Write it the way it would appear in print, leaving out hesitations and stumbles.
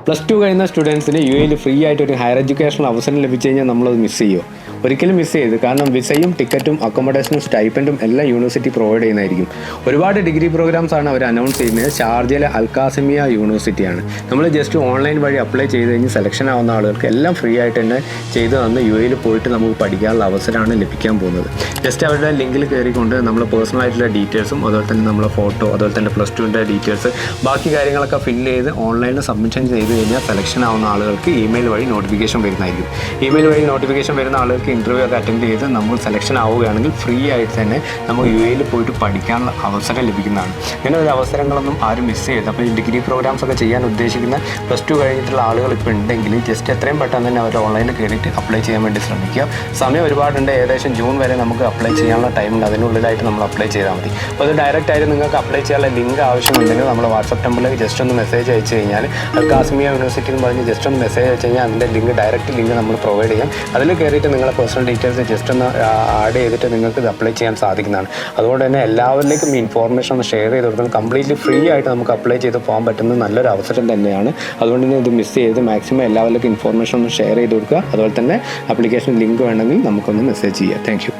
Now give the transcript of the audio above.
+2 കഴിയുന്ന സ്റ്റുഡൻസിന് യു എയിൽ ഫ്രീ ആയിട്ട് ഒരു ഹയർ എഡ്യൂക്കേഷൻ അവസരം ലഭിച്ചു കഴിഞ്ഞാൽ നമ്മളത് മിസ് ചെയ്യുമോ? ഒരിക്കലും മിസ് ചെയ്ത്. കാരണം വിസയും ടിക്കറ്റും അക്കോമഡേഷനും സ്റ്റൈപ്പൻറ്റും എല്ലാം യൂണിവേഴ്സിറ്റി പ്രൊവൈഡ് ചെയ്യുന്നതായിരിക്കും. ഒരുപാട് ഡിഗ്രി പ്രോഗ്രാംസ് ആണ് അവർ അനൗൺസ് ചെയ്യുന്നത്. ഷാർജയിലെ അൽക്കാസിമിയ യൂണിവേഴ്സിറ്റിയാണ്. നമ്മൾ ജസ്റ്റ് ഓൺലൈൻ വഴി അപ്ലൈ ചെയ്ത് കഴിഞ്ഞ് സെലക്ഷൻ ആവുന്ന ആളുകൾക്ക് എല്ലാം ഫ്രീ ആയിട്ട് തന്നെ ചെയ്ത് തന്ന് യു എയിൽ പോയിട്ട് നമുക്ക് പഠിക്കാനുള്ള അവസരമാണ് ലഭിക്കാൻ പോകുന്നത്. ജസ്റ്റ് അവരുടെ ലിങ്കിൽ കയറിക്കൊണ്ട് നമ്മൾ പേഴ്സണൽ ആയിട്ടുള്ള ഡീറ്റെയിൽസും അതുപോലെ തന്നെ നമ്മളെ ഫോട്ടോ അതുപോലെ തന്നെ +2ൻ്റെ ഡീറ്റെയിൽസ് ബാക്കി കാര്യങ്ങളൊക്കെ ഫില്ല് ചെയ്ത് ഓൺലൈനിൽ സബ്മിഷൻ ചെയ്ത് കഴിഞ്ഞാൽ സെലക്ഷൻ ആവുന്ന ആളുകൾക്ക് ഇമെയിൽ വഴി നോട്ടിഫിക്കേഷൻ വരുന്നതായിരിക്കും. ഇമെയിൽ വഴി നോട്ടിഫിക്കേഷൻ വരുന്ന ആളുകൾക്ക് ഇൻ്റർവ്യൂ ഒക്കെ അറ്റൻഡ് ചെയ്ത് നമ്മൾ സെലക്ഷൻ ആവുകയാണെങ്കിൽ ഫ്രീ ആയിട്ട് തന്നെ നമുക്ക് യു എയിൽ പോയിട്ട് പഠിക്കാനുള്ള അവസരം ലഭിക്കുന്നതാണ്. ഇങ്ങനെ ഒരു അവസരങ്ങളൊന്നും ആരും മിസ് ചെയ്യരുത്. അപ്പോൾ ഈ ഡിഗ്രി പ്രോഗ്രാംസ് ഒക്കെ ചെയ്യാൻ ഉദ്ദേശിക്കുന്ന +2 കഴിഞ്ഞിട്ടുള്ള ആളുകൾ ഇപ്പോൾ ഉണ്ടെങ്കിൽ ജസ്റ്റ് എത്രയും പെട്ടെന്ന് തന്നെ അവർ ഓൺലൈനിൽ കയറിയിട്ട് അപ്ലൈ ചെയ്യാൻ വേണ്ടി ശ്രമിക്കുക. സമയം ഒരുപാടുണ്ട്. ഏകദേശം ജൂൺ വരെ നമുക്ക് അപ്ലൈ ചെയ്യാനുള്ള ടൈമുണ്ട്. അതിനുള്ളിലായിട്ട് നമ്മൾ അപ്ലൈ ചെയ്താൽ മതി. അപ്പോൾ അത് ഡയറക്റ്റ് ആയിട്ട് നിങ്ങൾക്ക് അപ്ലൈ ചെയ്യാനുള്ള ലിങ്ക് ആവശ്യമുണ്ടെങ്കിൽ നമ്മൾ വാട്സപ്പ് നമ്പറിലേക്ക് ജസ്റ്റ് ഒന്ന് മെസ്സേജ് അയച്ചു കഴിഞ്ഞാൽ കാശ്മീർ യൂണിവേഴ്സിറ്റി എന്ന് പറഞ്ഞ് ജസ്റ്റ് ഒന്ന് മെസ്സേജ് അയച്ചു കഴിഞ്ഞാൽ അതിൻ്റെ ഡയറക്റ്റ് ലിങ്ക് നമ്മൾ പ്രൊവൈഡ് ചെയ്യാം. അതിൽ കയറിയിട്ട് നിങ്ങളുടെ പേഴ്സണൽ ഡീറ്റെയിൽസ് ജസ്റ്റ് ഒന്ന് ആഡ് ചെയ്തിട്ട് നിങ്ങൾക്ക് ഇത് അപ്ലൈ ചെയ്യാൻ സാധിക്കുന്നതാണ്. അതുകൊണ്ട് തന്നെ എല്ലാവരിലേക്കും ഈ ഇൻഫോർമേഷൻ ഒന്ന് ഷെയർ ചെയ്ത് കൊടുക്കണം. കംപ്ലീറ്റ്ലി ഫ്രീ ആയിട്ട് നമുക്ക് അപ്ലൈ ചെയ്ത് പോകാൻ പറ്റുന്ന നല്ലൊരു അവസരം തന്നെയാണ്. അതുകൊണ്ട് തന്നെ ഇത് മിസ് ചെയ്ത് മാക്സിമം എല്ലാവരിലേക്കും ഇൻഫോർമേഷൻ ഒന്ന് ഷെയർ ചെയ്ത് കൊടുക്കുക. അതുപോലെ തന്നെ ആപ്ലിക്കേഷൻ ലിങ്ക് വേണമെങ്കിൽ നമുക്കൊന്ന് മെസ്സേജ് ചെയ്യാം. Thank you.